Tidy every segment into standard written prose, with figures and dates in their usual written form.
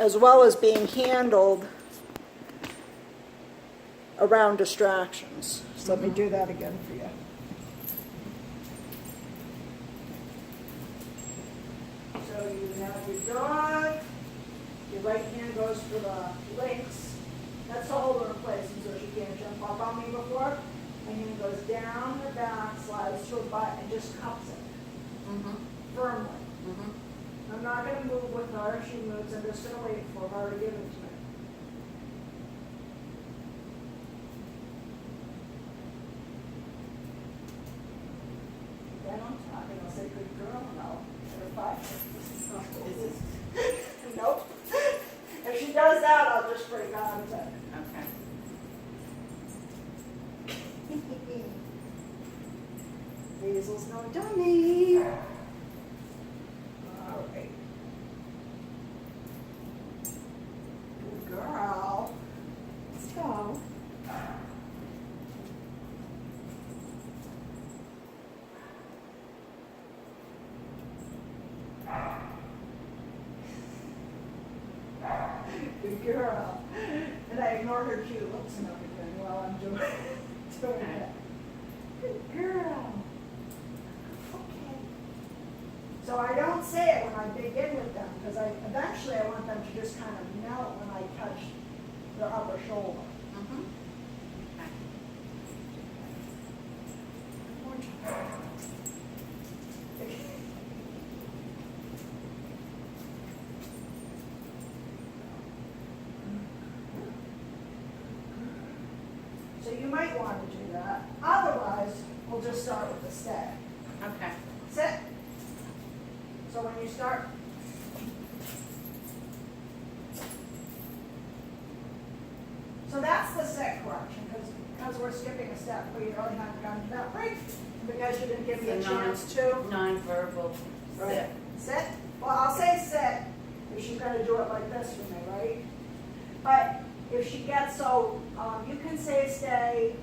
as well as being handled around distractions. So let me do that again for you. So you have your dog, your right hand goes for the links. That's to hold her in place and so she can't jump up on me before. My hand goes down her back, slides to her butt, and just cups it firmly. I'm not going to move with her. If she moves, I'm just going to wait for her to give it to me. Then I'm talking, I'll say, good girl, no. Nope. If she does that, I'll just break out of it. Okay. Hazel's no dummy. All right. Good girl. Let's go. Good girl. And I ignore her cute looks and everything while I'm doing it. Good girl. Okay. So I don't say it when I begin with them because eventually I want them to just kind of melt when I touch their upper shoulder. So you might want to do that. Otherwise, we'll just start with the stay. Okay. Sit. So when you start, so that's the sit correction because we're skipping a step, but you really haven't gotten to that break because you didn't give me a chance to. Non-verbal sit. Sit. Well, I'll say sit if she's going to do it like this for me, right? But if she gets so, you can say stay,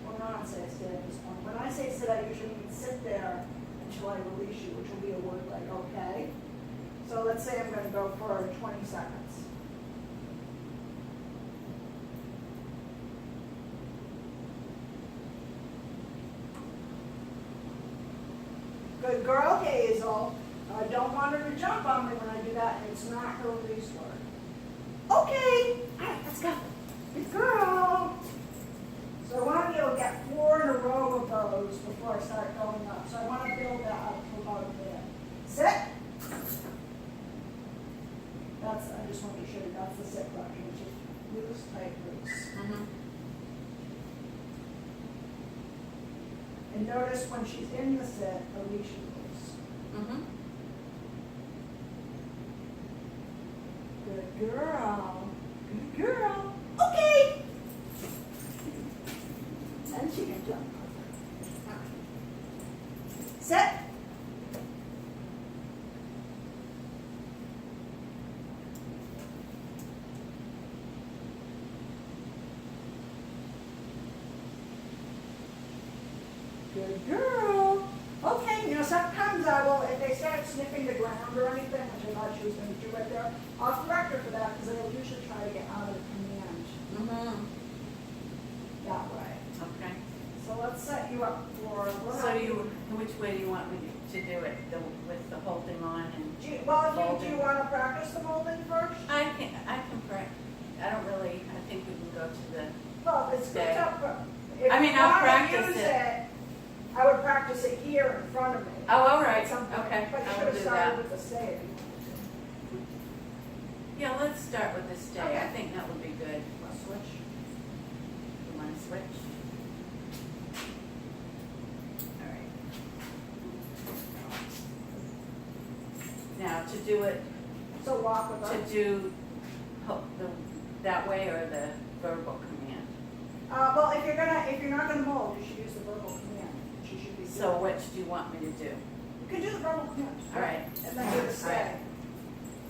or not say stay at this point. When I say sit, I usually mean sit there until I release you, which will be a word like okay. So let's say I'm going to go for 20 seconds. Good girl, Hazel. I don't want her to jump on me when I do that, and it's not her release word. Okay. All right, let's go. Good girl. So I want to be able to get 4 in a row of those before I start going up. So I want to build that up to about there. Sit. I just want to show you that's the sit correction, which is loose, tight, loose. And notice when she's in the sit, the leash is loose. Good girl. Good girl. Okay. And she can jump. Sit. Good girl. Okay, sometimes I will, if they start sniffing the ground or anything, which I thought she was going to do right there, I'll correct her for that because they'll usually try to get out of the command that way. Okay. So let's set you up for. Which way do you want me to do it? With the holding on and Do you folding? want to practice the molding first? I can practice. I don't really. I think we can go to the. Well, it's good stay. If I mean, you I'll wanna practice use it. I would practice it here in front of me. Oh, all right. At some point. Okay, But you I should will have do started that. with the stay. Yeah, let's start with this day. Okay. I think that would be good. Let's switch. You want to switch? All right. Now to do it, So walk with us. to do that way or the verbal command. Well, if you're not gonna mold, you should use the verbal command. She should be. So which do you want me to do? You can do the verbal command. All right. And then do the All stay. right.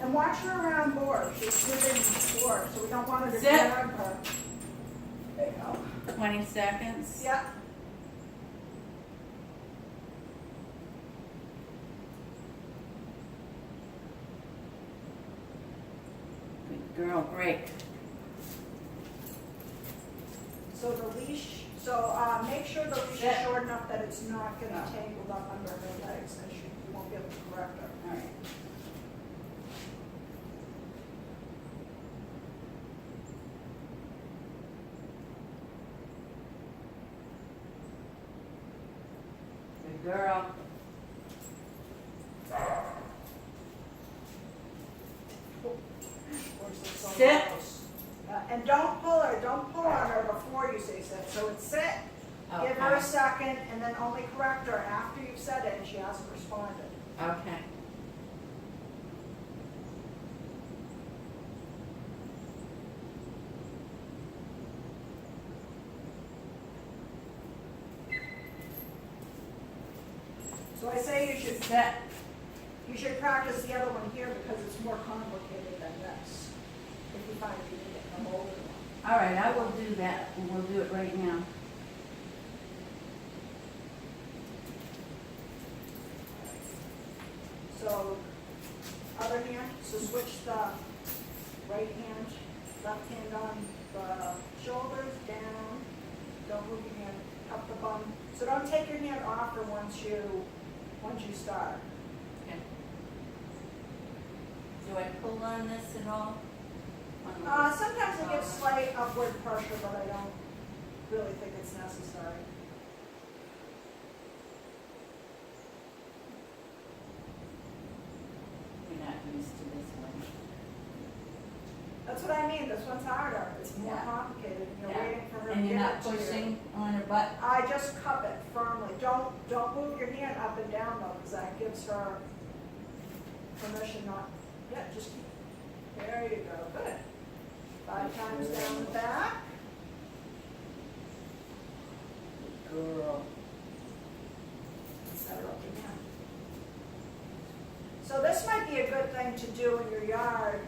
And watch her around board. She's sniffing board, so we don't want her to Sit. grab her. There you go. 20 seconds. Yeah. Girl, great. So the leash, make sure the leash is short enough that it's not gonna tangle up under her legs, and you won't be able to correct her. All right. Good girl. Horse is so Sit. close. And don't pull on her before you say sit, so it's sit, give her a Okay. second, and then only correct her after you've said it and she hasn't responded. Okay. So I say Sit. you should practice the other one here because it's more complicated than this. If you find you need it, I'm older one. All right, I will do that, and we'll do it right now. So, other hand, so switch the right hand, left hand on the shoulders, down, don't move your hand up the bum. So don't take your hand off her once you start. Okay. Do I pull on this at all? On the- Sometimes it gives slight upward pressure, but I don't really think it's necessary. We're not used to this one. That's what I mean, this one's harder, it's more Yeah. complicated, and you're Yeah. waiting for her to And give you're it not to you. pushing on her butt? I just cup it firmly. Don't move your hand up and down though, because that gives her permission not, yeah, just keep, there you go, good. 5 times down the back. Girl. And set her up again. So this might be a good thing to do in your yard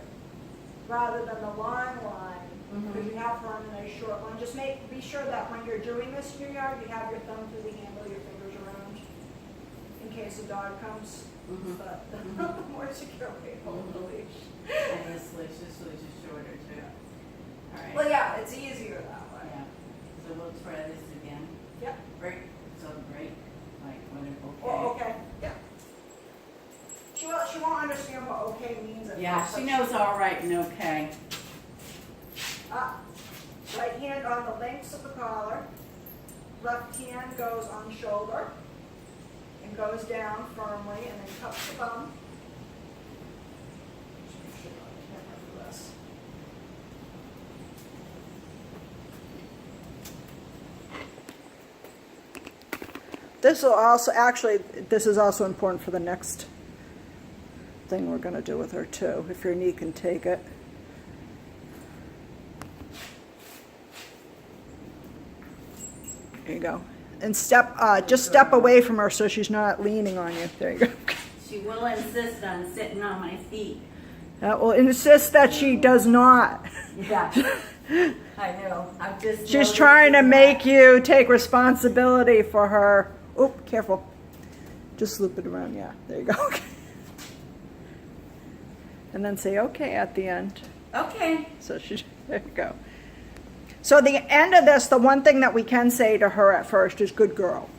rather than the long line, because you have her on a nice short line. Just be sure that when you're doing this in your yard, you have your thumb through the handle, your fingers around, in case a dog comes. Mhm. But more secure way to hold the leash. And this leash is shorter too. All right. Well, yeah, it's easier that way. Yeah. So we'll try this again. Yep. Break. So break. Like when it okay. Oh, okay, yeah. She won't understand what okay means at Yeah, first, she but knows all right and okay. Right hand on the links of the collar. Left hand goes on the shoulder and goes down firmly and then cups the bum. Just make sure I can't remember this. This will also, actually, this is also important for the next thing we're going to do with her too, if your knee can take it. There you go. And just step away from her so she's not leaning on you. There you go. She will insist on sitting on my feet. That will insist that she does not. Yeah. I know. I'm just. She's trying to make you take responsibility for her. Oh, careful. Just loop it around. Yeah, there you go. And then say okay at the end. Okay. So there you go. So the end of this, the one thing that we can say to her at first is good girl.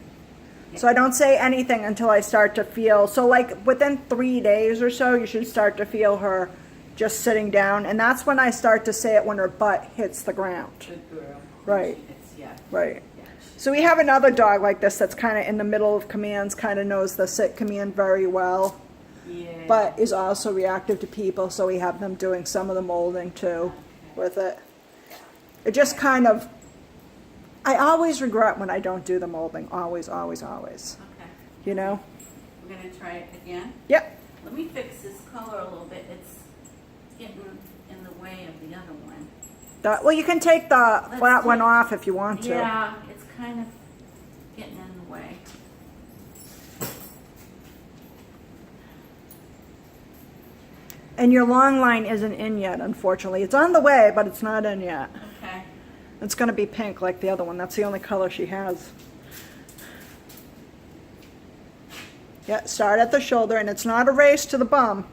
So I don't say anything until I start to feel, so like within 3 days or so, you should start to feel her just sitting down. And that's when I start to say it when her butt hits the ground. Good girl. Right. Yeah. Right. Yeah. So we have another dog like this that's kind of in the middle of commands, kind of knows the sit command very well, Yeah. but is also reactive to people. So we have them doing some of the molding too with it. It just kind of, I always regret when I don't do the molding. Always, always, always. Okay. You know? We're gonna try it again. Yep. Let me fix this color a little bit. It's getting in the way of the other one. Well, you can take the Let's flat one take- off if you want to. Yeah, it's kind of getting in the way. And your long line isn't in yet, unfortunately. It's on the way, but it's not in yet. Okay. It's going to be pink like the other one. That's the only color she has. Yeah, start at the shoulder, and it's not a race to the bum.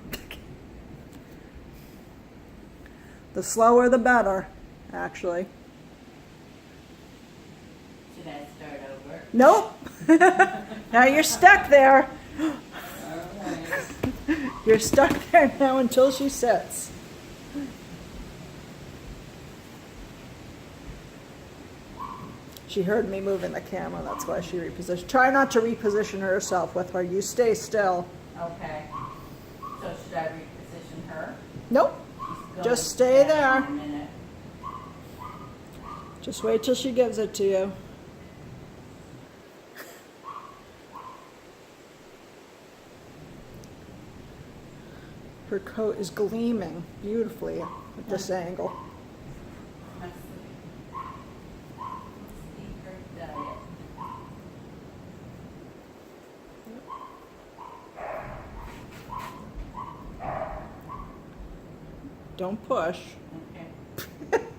The slower the better, actually. Should I start over? Nope. Now you're stuck there. Alright. You're stuck there now until she sits. She heard me moving the camera, that's why she repositioned. Try not to reposition herself with her. You stay still. Okay. So should I reposition her? Nope. She's going Just stay down there. in a minute. Just wait till she gives it to you. Her coat is gleaming beautifully at this angle. Let's see. Let's see her diet. Don't push. Okay.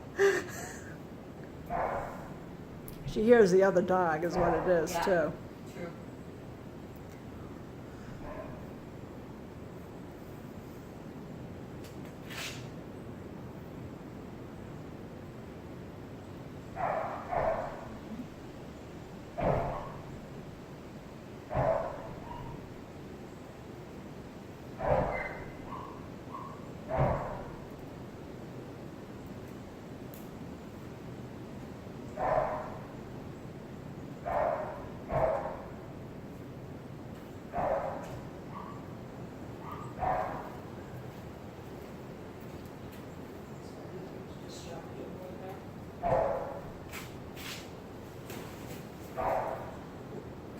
She hears the other dog is what it is, Yeah. too. True.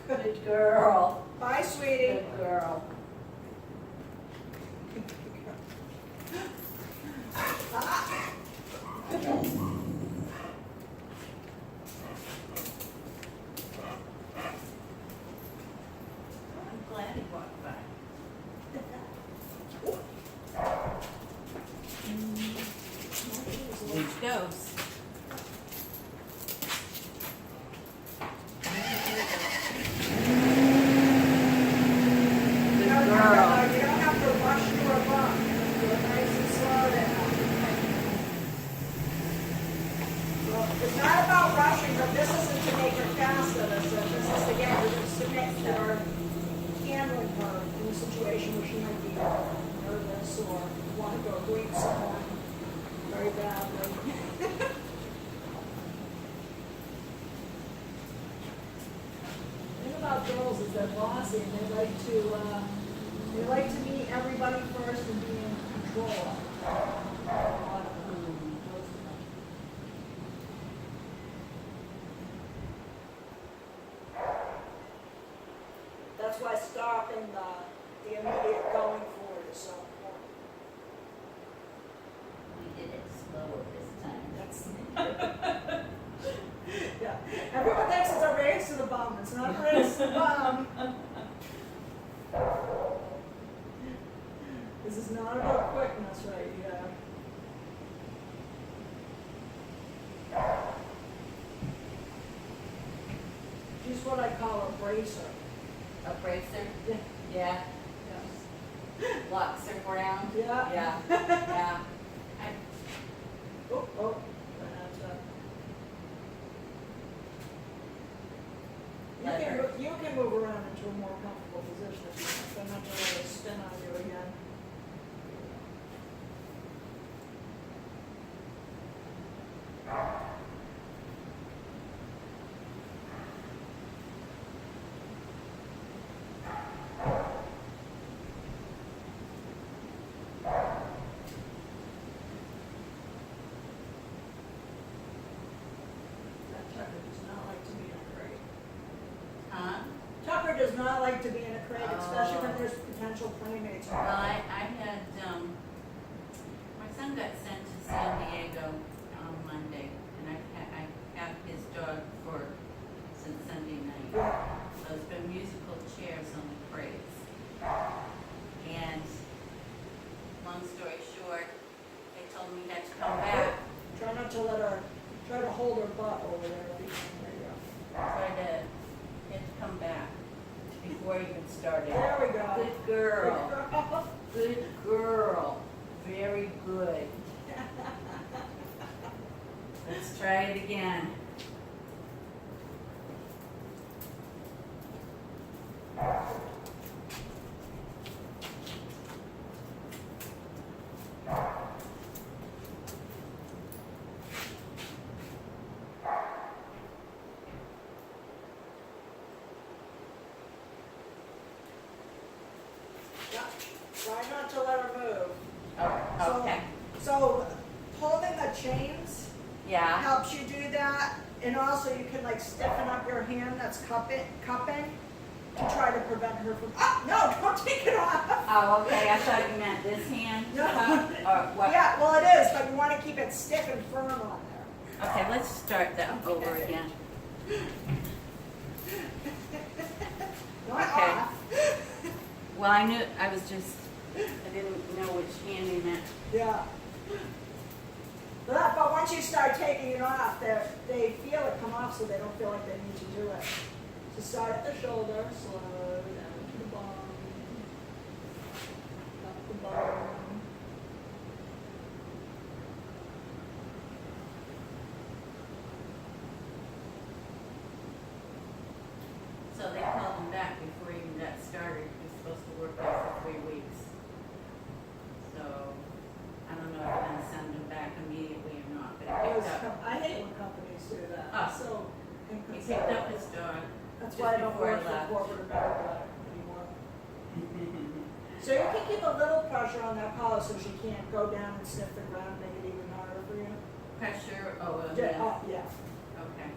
Good girl. Bye, sweetie. Good girl. I'm glad he walked by. Which goes. You don't have to rush to a bump. Do it nice and slow down. Well, it's not about rushing, but this isn't to make her faster. This is to get her to submit to her handling her in a situation where she might be nervous or want to go greet someone very badly. The thing about girls is they're bossy and they like to meet everybody first and be in control. That's why stopping the immediate going forward is so important. We did it slower this time. That's yeah. Everyone thinks it's a race to the bum. It's not a race to the bum. This is not about quickness right here. She's what I call a bracer. A bracer? Yeah. Yeah. Yes. Locks her ground? Yeah. Yeah. Yeah. Oh. That's Let her. You can move around into a more comfortable position if you want. I'm not going to let it spin on you again. Tucker does not like to be in a crate. Huh? Tucker does not like to be in a crate, especially when Oh. there's potential playmates. Well, I had, my son got sent to San Diego on Monday, and I have his dog since Sunday night. Yeah. So it's been musical chairs on the crates. And, long story short, they told me that to come back. Try not to try to hold her butt over there. There you go. Try to get to come back before it even started. There we go. Good girl. Good girl. Very good. it again. Yeah. Try not to let her move. Oh, okay. So holding the chains Yeah. helps you do that, and also you can like stiffen up your hand that's cupping to try to prevent her from. Oh no! Don't take it off. Oh, okay. I thought you meant this hand. No. Or what? Yeah, well it is, but you want to keep it stiff and firm on there. Okay, let's start that over again. Not Okay. off. Well, I knew, I didn't know which hand you meant. Yeah. But once you start taking it off, they feel it come off, so they don't feel like they need to do it. So start at the shoulder, slow down to the bone, up the bone. So they called him back before he even got started. He was supposed to work there for 3 weeks. So, I don't know if they're gonna send him back immediately or not, but he picked up. I hate when companies do that. Ah. So He picked inconsiderate. up his dog. That's just why I don't before work I for left. corporate America anymore. So you can keep a little pressure on that collar so she can't go down and sniff the ground, make it even harder for you. Pressure, oh, Yeah, yeah, yeah. okay.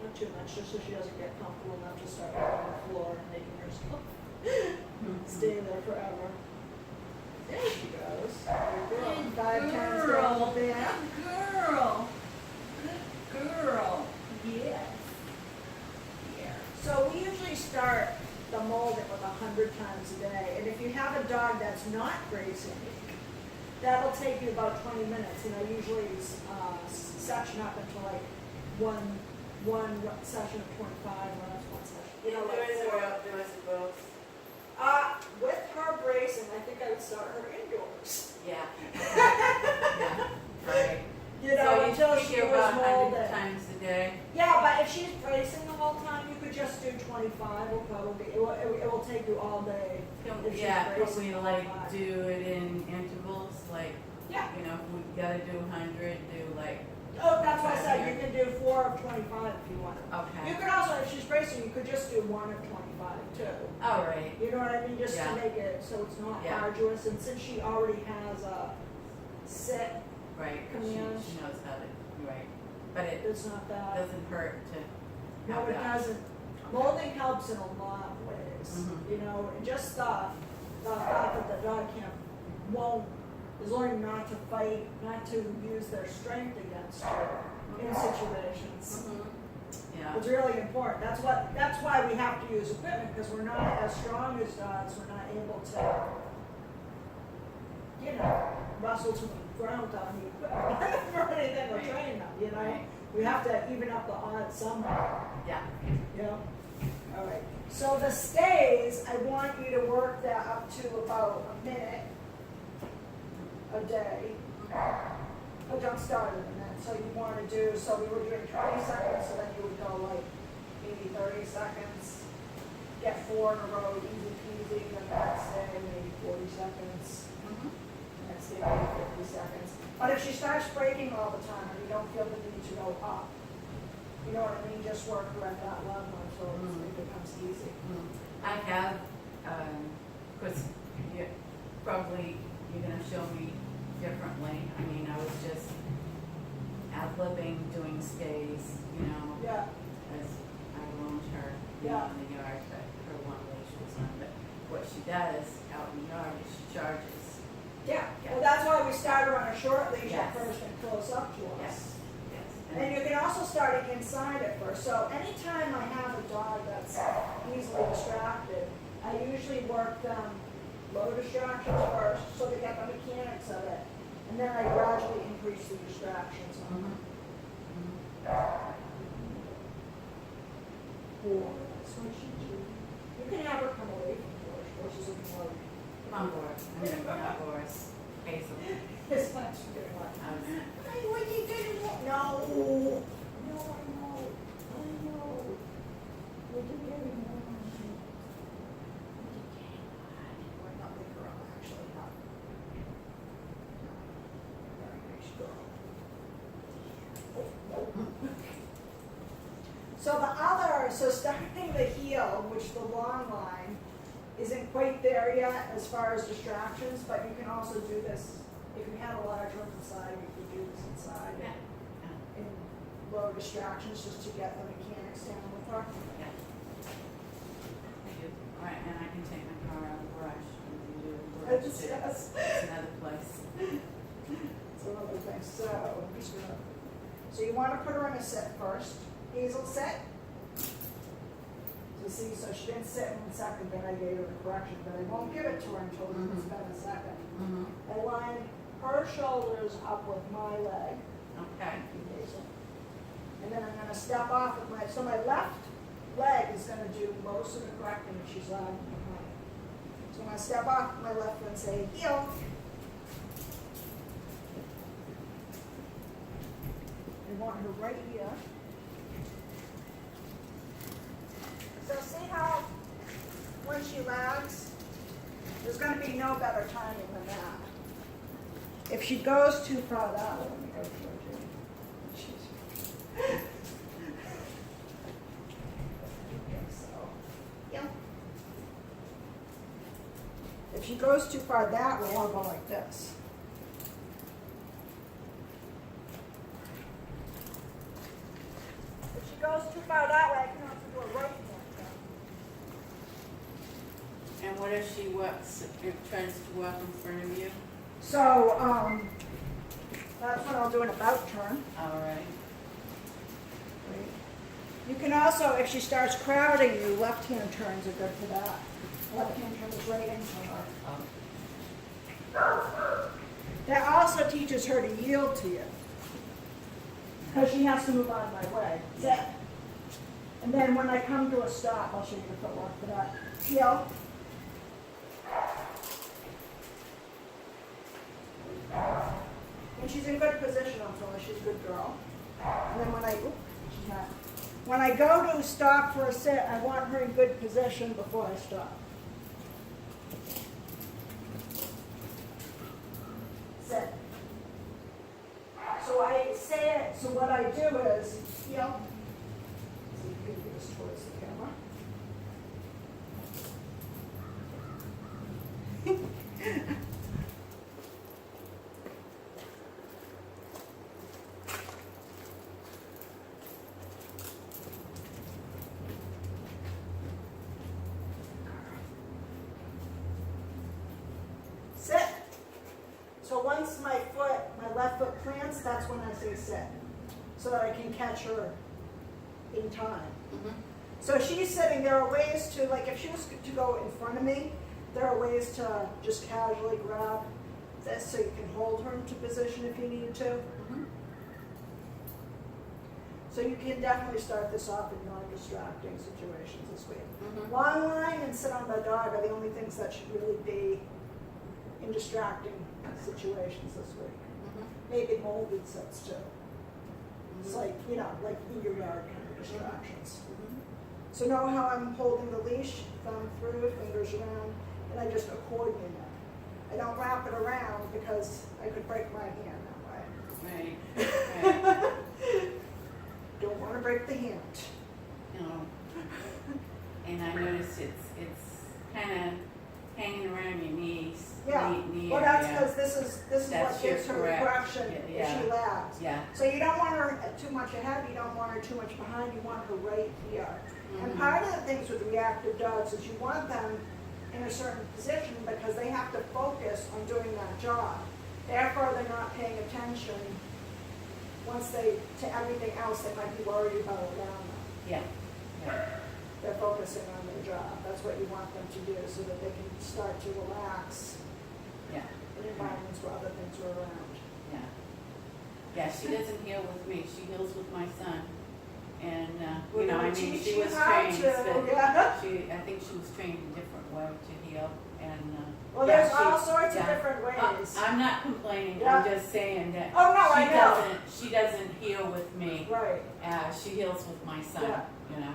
Not too much, just so she doesn't get comfortable enough to start on the floor and making herself stay there forever. There she goes. Good girl. Good 5 times girl. down the back. Girl. Good girl. Yes. Yeah. So we usually start the molding with 100 times a day, and if you have a dog that's not grazing, that'll take you about 20 minutes, and I usually section up into like one session of 25, or that's one session. You know, like four. With her bracing, I think I would start her indoors. Yeah. Yeah, right. You know, So until you she figure was about 100 molded. times a day? Yeah, but if she's bracing the whole time, you could just do 25. Will probably it will take you all day. If she's Yeah, could bracing we the whole like time. do it in intervals, like, Yeah. you know, if we gotta do 100, do like, Oh, that's what I said. Here. You can do 4 of 25 if you want. You okay. could also, if she's bracing, you could just do 1 of 25 too. All right, You know what I mean? Just Yeah. to make it so it's not Yeah. arduous. And since she already has a sit, right, she Command. knows how to, right. But it it's not that. doesn't hurt to No, have it that. doesn't. Molding helps in a lot of ways. Mhm. You know, and just the fact that the dog is learning not to fight, not to use their strength against you in situations. Mhm. Yeah, It's really important. That's why we have to use equipment, because we're not as strong as dogs. We're not able to, wrestle to the ground on the equipment for anything or Right. train them. You know, Right. we have to even up the odds somehow. yeah, Yeah. All right. So the stays, I want you to work that up to about a minute a day. Oh, don't start at a minute. So you want to do, so we were doing 20 seconds, so then you would go like maybe 30 seconds. Get 4 in a row, easy peasy. Then the next day, maybe 40 seconds. Mhm. Next day, maybe 50 seconds. But if she starts breaking all the time, and you don't feel the need to go up, you know what I mean? Just work her at that level until it becomes easy. I have, of course, you're gonna show me differently. I mean, I was just ad-libbing, doing stays, Yeah, as I loaned her Yeah. in the yard, but her one leash was on. But what she does out in the yard is she charges. yeah. Yeah. Well, that's why we start her on a short leash at Yes. first and close up to us. Yes, yes. And you can also start it inside at first. So anytime I have a dog that's easily distracted, I usually work them low distractions first, so they get the mechanics of it. And then I gradually increase the distractions on them. That's what she do. You can have her come away from George. George is looking more Come on, Boris. I'm gonna not Boris. Hazel. It's not too good one. Hey, what you didn't want? No. No, I know. I know. What did you want? We're not the girl, actually, not. Very nice girl. So the other, so starting the heel, which the long line, isn't quite there yet as far as distractions, but you can also do this, if you had a large room inside, you could do this inside Yeah. in low distractions just to get the mechanics down with her. Yeah. Thank you. All right, and I can take my car out of the garage and do the garage too. Yes. It's another place. It's another thing, so, I'm just gonna, so you wanna put her in a sit first. Hazel, sit. So see, so she didn't sit in 1 second, then I gave her the correction, but I won't give it to her until it's been a second. Mm-hmm. I line her shoulders up with my leg. Okay. Hazel. And then I'm gonna step off with my, so my left leg is gonna do most of the correcting if she's lagging behind. So I'm gonna step off with my left foot and say, heel. I want her right here. So see how when she lags, there's gonna be no better timing than that. If she goes too far that way, let me go towards you. Okay, so, yeah. If she goes too far that way, I'll go like this. If she goes too far that way, I can also do a right hand. And what if she works, tries to walk in front of you? So, that's when I'll do an about turn. All right. You can also, if she starts crowding you, left-hand turns are good for that. Left-hand turn is right into her. That also teaches her to yield to you. Because she has to move out of my way. Sit. And then when I come to a stop, I'll show you the footwork for that. Heel. And she's in good position, I'm telling you, she's a good girl. And then when she's not. When I go to stop for a sit, I want her in good position before I stop. Sit. So I say it, so what I do is, heel. So you can do this towards the camera. Sit. So once my left foot plants, that's when I say sit. So that I can catch her in time. Mm-hmm. So she's sitting, there are ways to, like if she was to go in front of me, there are ways to just casually grab this so you can hold her into position if you need to. Mm-hmm. So you can definitely start this off in non-distracting situations this week. Mm-hmm. Long line and sit on the dog are the only things that should really be in distracting situations this week. Mm-hmm. Maybe molded sets too. It's Mm-hmm. like, you know, like in your yard kind of distractions. Mm-hmm. So know how I'm holding the leash, thumb through, fingers around, and I just accordion it. I don't wrap it around because I could break my hand that way. Right. Right. Don't want to break the hand. You know. And I noticed it's kind of hanging around your knees. Yeah. Knee Well, that's area. because this is That's what gives her the correct. correction Yeah, if she lags. Yeah. So you don't want her too much ahead, you don't want her too much behind, you want her right here. And Mhm. part of the things with reactive dogs is you want them in a certain position because they have to focus on doing that job. Therefore, they're not paying attention to everything else they might be worried about around them. Yeah. Yeah. They're focusing on their job. That's what you want them to do so that they can start to relax Yeah. in environments where other things are around. Yeah. Yeah, she doesn't heal with me. She heals with my son. And, We're you know, I gonna mean, teach she you was how trained, to, but yeah. I think she was trained a different way to heal, and, Well, yeah, there's she- all sorts of yeah. different ways. I'm not complaining, Yeah. I'm just saying that Oh, no, I know. she doesn't heal with me. Right. She heals with my son, Yeah. you know.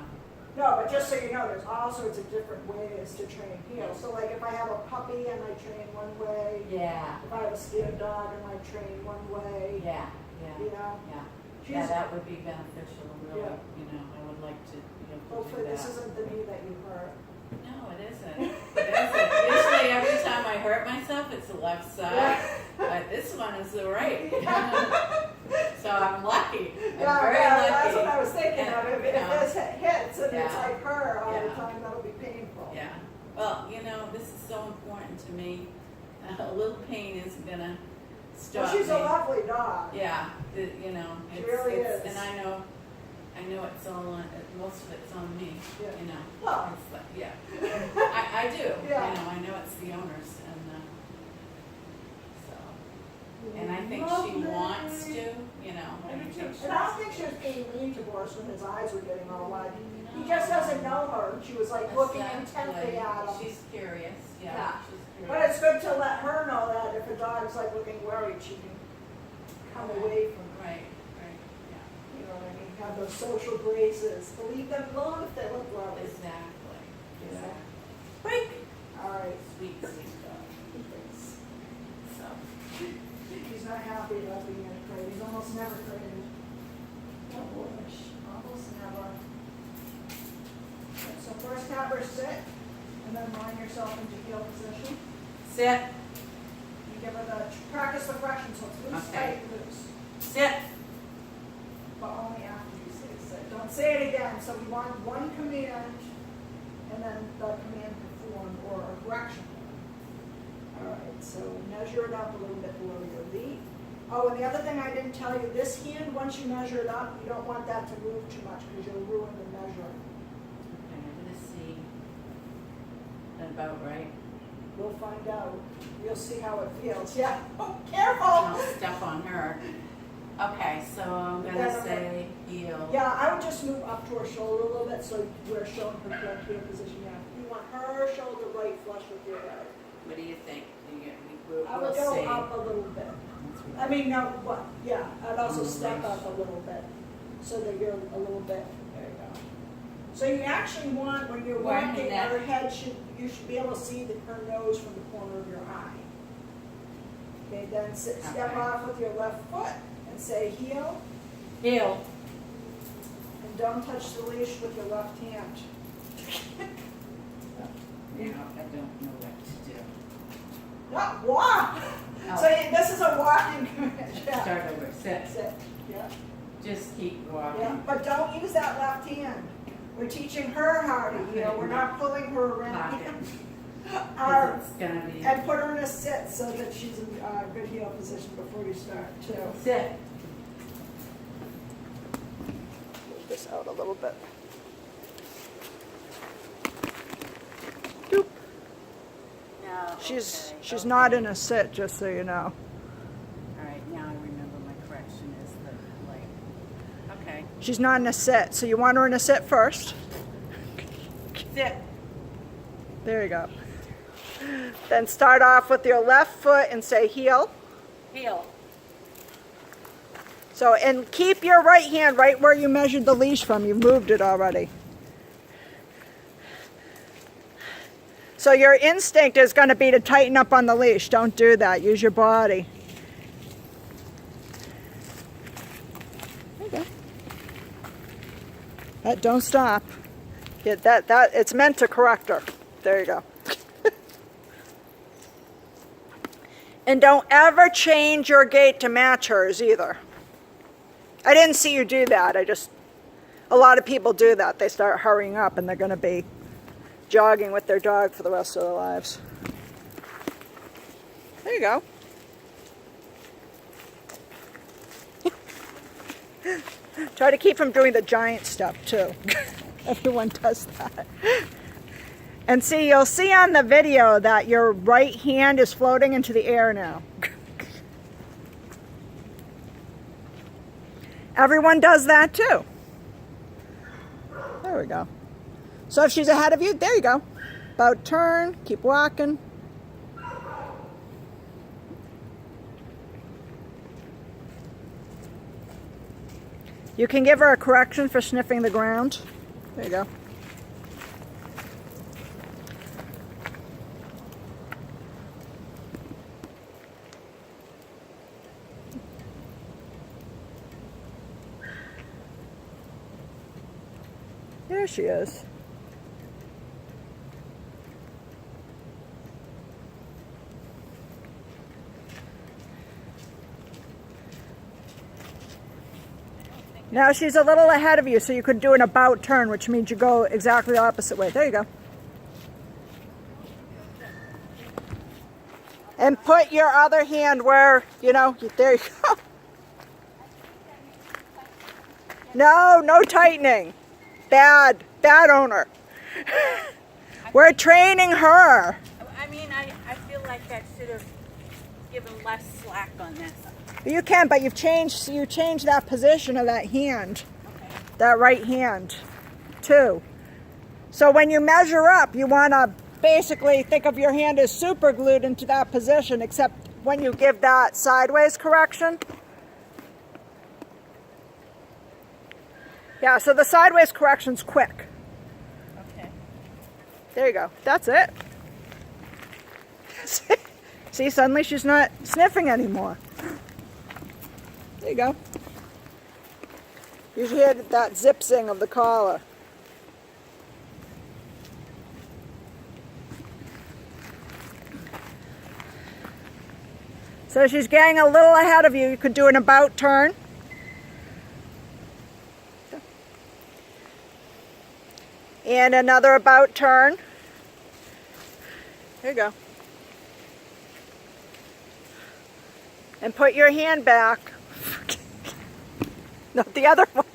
No, but just so you know, there's all sorts of different ways to train heal. So like if I have a puppy, I might train one way. Yeah, If I have a scared dog, I might train one way. yeah, You yeah, know? yeah. She's, Yeah, that would be beneficial, really, Yeah. you know, I would like to be able to hopefully do that. this isn't the knee that you hurt. No, it isn't. It isn't. Usually every time I hurt myself, it's the left side, Yeah. but this one is the right. Yeah. So I'm lucky. I'm Yeah, very yeah, lucky. that's what I was thinking of. If You know. this hits and it's Yeah. like her all the Yeah. time, that'll be painful. Yeah. Well, you know, this is so important to me. A little pain isn't gonna stop Well, she's me. a lovely dog. Yeah, you know, She it's, really it's, is. and I know it's all on, most of it's on me, Yeah. you know. Well. It's like, yeah, I do, Yeah. you know, I know it's the owners, and, so, and I think she Lovely. wants to, you know, I I do think too. she's. And I don't think she was being mean to Boris when his eyes were getting all wide. He No. just doesn't know her, and she was like looking Exactly. intently at him. She's curious, Yeah. yeah, she's curious. But it's good to let her know that if a dog's like looking worried, she can come away from it. Right, yeah, You know what I mean? Have those social graces. To leave them alone if they look worried. exactly, Yeah. exactly. Break. All right. Sweet, sweet dog, so. He's not happy about being in a crate. He's almost never crated. Oh boy, almost never. Okay, so first have her sit, and then line yourself into heel position. Sit, You give her the practice the correction, so it's loose, Okay. tight, loose. sit. But only after you say sit. Don't say it again. So we want one command, and then the command performed or a correction. All right, so measure it up a little bit below your knee. Oh, and the other thing I didn't tell you, this hand, once you measure it up, you don't want that to move too much because you'll ruin the measure. Okay, I'm gonna see. That about right? We'll find out. You'll see how it feels. Yeah. Oh, careful! Don't step on her. Okay, so I'm Yeah, gonna okay. say heel. Yeah, I would just move up to her shoulder a little bit so we're showing her correct heel position. Yeah. You want her shoulder right flush with your head. What do you think? We'll I would see. go up a little bit. That's what- I mean, no, what? Yeah, I'd also Mm, step nice. up a little bit so that you're a little bit. There you go. So you actually want, when you're Where walking, that- her head you should be able to see her nose from the corner of your eye. Okay, then step Okay. off with your left foot and say heel, Heel. and don't touch the leash with your left hand. Now, I don't know what to do. No, walk! Oh. So this is a walking command. Yeah. Start over, sit. Sit. Yeah. Just keep walking. Yeah, but don't use that left hand. We're teaching her how to heal. We're not pulling her around. Pocket. 'Cause Our, it's gonna be. and put her in a sit so that she's in good heel position before you start too. Sit. Move this out a little bit. Doop. No, She's okay, not okay. in a sit, just so you know. All right, now I remember my correction is the leg. Okay. She's not in a sit, so you want her in a sit first. Sit. There you go. Then start off with your left foot and say heel. Heel. So, and keep your right hand right where you measured the leash from. You've moved it already. So your instinct is going to be to tighten up on the leash. Don't do that. Use your body. Okay. Don't stop. Get that. It's meant to correct her. There you go. And don't ever change your gait to match hers either. I didn't see you do that. A lot of people do that. They start hurrying up and they're going to be jogging with their dog for the rest of their lives. There you go. Try to keep from doing the giant step too. Everyone does that. And see, you'll see on the video that your right hand is floating into the air now. Everyone does that too. There we go. So if she's ahead of you, there you go. About turn, keep walking. You can give her a correction for sniffing the ground. There you go. There she is. Now she's a little ahead of you, so you could do an about turn, which means you go exactly the opposite way. There you go. And put your other hand where, you know, there you go. No, no tightening. Bad owner. We're training her. I mean, I feel like I should have given less slack on this. You can, but you changed that position of that hand, Okay. that right hand, too. So when you measure up, you want to basically think of your hand as super glued into that position, except when you give that sideways correction. Yeah, so the sideways correction's quick. Okay. There you go. That's it. See, suddenly she's not sniffing anymore. There you go. You hear that zip zing of the collar. So she's getting a little ahead of you. You could do an about turn. And another about turn. There you go. And put your hand back. Not the other one.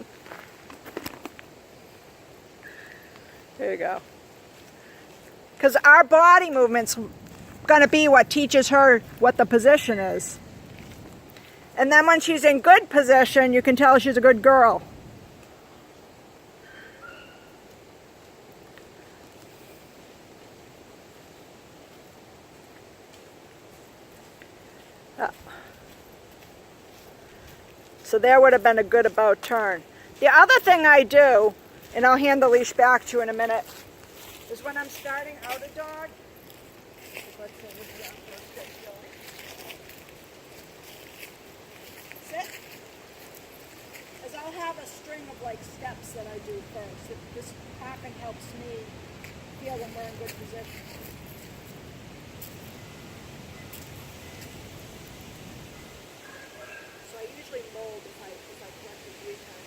There you go. Because our body movement's going to be what teaches her what the position is. And then when she's in good position, you can tell she's a good girl. So there would have been a good about turn. The other thing I do, and I'll hand the leash back to you in a minute, is when I'm starting out a dog, sit, is I'll have a string of like steps that I do first. This tapping helps me feel when we're in good position. So I usually mold if I correct it 3 times.